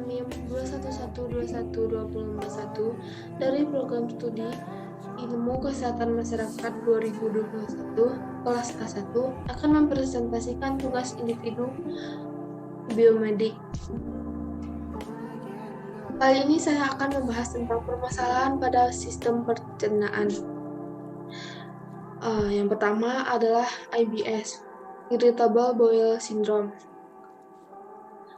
NIM 211212041 dari Program Studi Ilmu Kesehatan Masyarakat 2021 kelas K1 akan mempresentasikan tugas individu biomedik. Kali ini saya akan membahas tentang permasalahan pada sistem pencernaan. Yang pertama adalah IBS, Irritable Bowel Syndrome.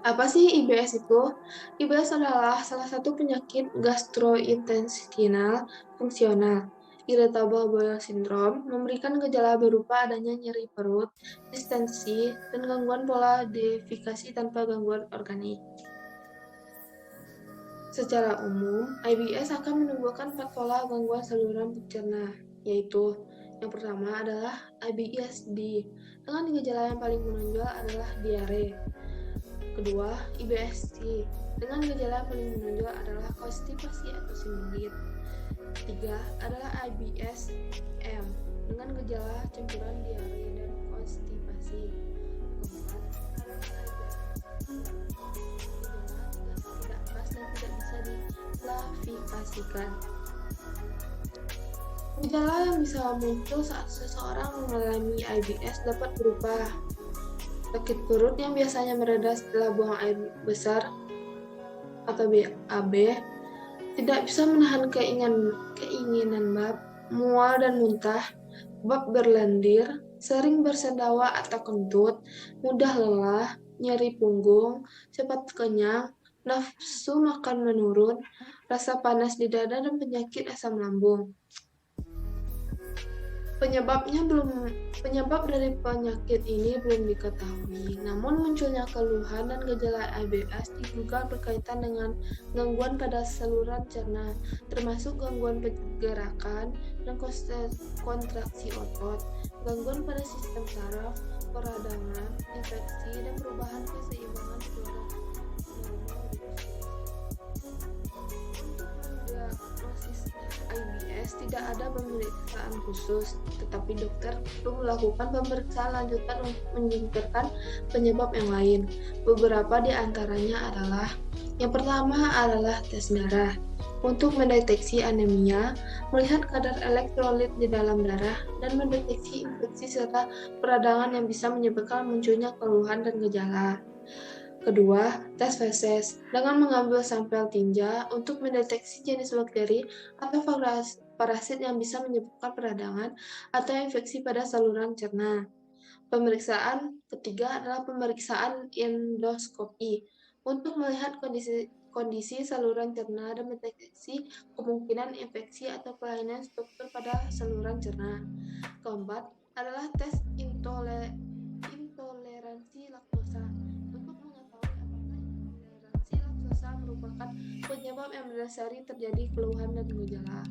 Apa sih IBS itu? IBS adalah salah satu penyakit gastrointestinal fungsional. Irritable bowel syndrome memberikan gejala berupa adanya nyeri perut, distensi, dan gangguan pola defekasi tanpa gangguan organik. Secara umum, IBS akan menimbulkan 4 pola gangguan saluran pencerna, yaitu yang pertama adalah IBS-D, dengan gejala yang paling menonjol adalah diare. Kedua, IBS-C, dengan gejala yang paling menonjol adalah konstipasi atau sembelit. Ketiga adalah IBS-M, dengan gejala campuran diare dan konstipasi. Keempat adalah tidak keras dan tidak bisa diklasifikasikan. Gejala yang bisa muncul saat seseorang mengalami IBS dapat berupa sakit perut yang biasanya mereda setelah buang air besar atau BAB, tidak bisa menahan keinginan bab, mual dan muntah, bab berlendir, sering bersendawa atau kentut, mudah lelah, nyeri punggung, cepat kenyang, nafsu makan menurun, rasa panas di dada dan penyakit asam lambung. Penyebab dari penyakit ini belum diketahui, namun munculnya keluhan dan gejala IBS diduga berkaitan dengan gangguan pada saluran cerna, termasuk gangguan pergerakan dan kontraksi otot, gangguan pada sistem saraf, peradangan, infeksi, dan perubahan keseimbangan flora normal. Diagnosis IBS tidak ada pemeriksaan khusus, tetapi dokter perlu melakukan pemeriksaan lanjutan untuk menyingkirkan penyebab yang lain. Beberapa di antaranya adalah: yang pertama adalah tes darah untuk mendeteksi anemia, melihat kadar elektrolit di dalam darah, dan mendeteksi infeksi serta peradangan yang bisa menyebabkan munculnya keluhan dan gejala. Kedua, tes feses dengan mengambil sampel tinja untuk mendeteksi jenis bakteri atau parasit yang bisa menyebabkan peradangan atau infeksi pada saluran cerna. Pemeriksaan ketiga adalah pemeriksaan endoskopi untuk melihat kondisi saluran cerna dan mendeteksi kemungkinan infeksi atau kelainan struktur pada saluran cerna. Keempat adalah tes intoleransi laktosa untuk mengetahui apakah intoleransi laktosa merupakan penyebab yang mendasari terjadi keluhan dan gejala.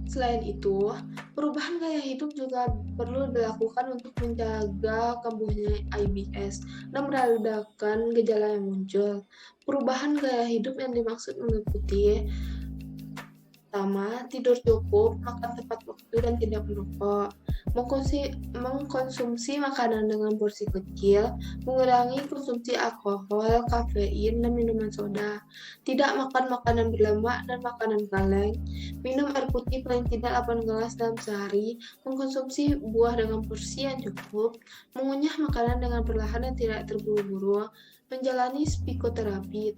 Selain itu, perubahan gaya hidup juga perlu dilakukan untuk menjaga kambuhnya IBS dan meredakan gejala yang muncul. Perubahan gaya hidup yang dimaksud meliputi: pertama, tidur cukup, makan tepat waktu dan tidak merokok, mengkonsumsi makanan dengan porsi kecil, mengurangi konsumsi alkohol, kafein, dan minuman soda, tidak makan makanan berlemak dan makanan kaleng, minum air putih paling tidak 8 gelas dalam sehari, mengkonsumsi buah dengan porsi yang cukup, mengunyah makanan dengan perlahan dan tidak terburu-buru, menjalani psikoterapi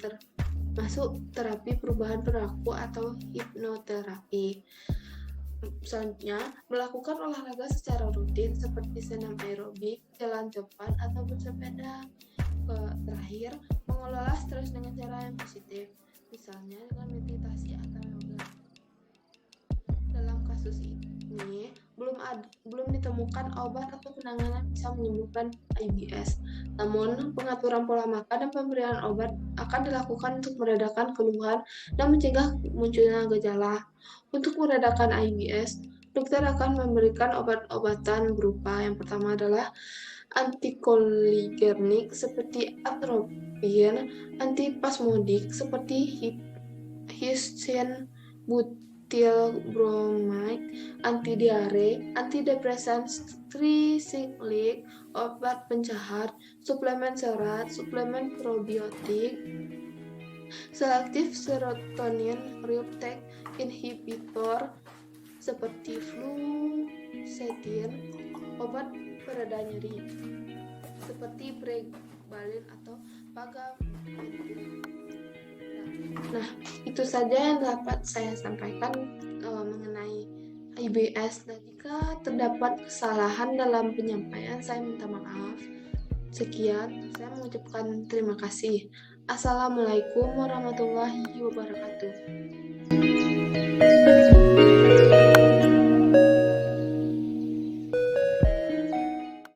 masuk terapi perubahan perilaku atau hipnoterapi. Selanjutnya, melakukan olahraga secara rutin seperti senam aerobik, jalan cepat, atau bersepeda. Terakhir, mengelola stres dengan cara yang positif, misalnya dengan meditasi atau yoga. Dalam kasus ini, belum ditemukan obat atau penanganan bisa menyembuhkan IBS. Namun, pengaturan pola makan dan pemberian obat akan dilakukan untuk meredakan keluhan dan mencegah munculnya gejala. Untuk meredakan IBS, dokter akan memberikan obat-obatan berupa: yang pertama adalah antikolinergik seperti atropin, antispasmodik seperti histamine, etil bromide, anti diare, antidepresan, trisiklik, obat pencahar, suplemen serat, suplemen probiotik, selektif serotonin reuptake inhibitor seperti fluoxetine, obat pereda nyeri seperti pregabalin atau pagamentin. Nah, itu saja yang dapat saya sampaikan mengenai IBS. Dan jika terdapat kesalahan dalam penyampaian, saya minta maaf. Sekian, saya mengucapkan terima kasih. Assalamualaikum warahmatullahi wabarakatuh.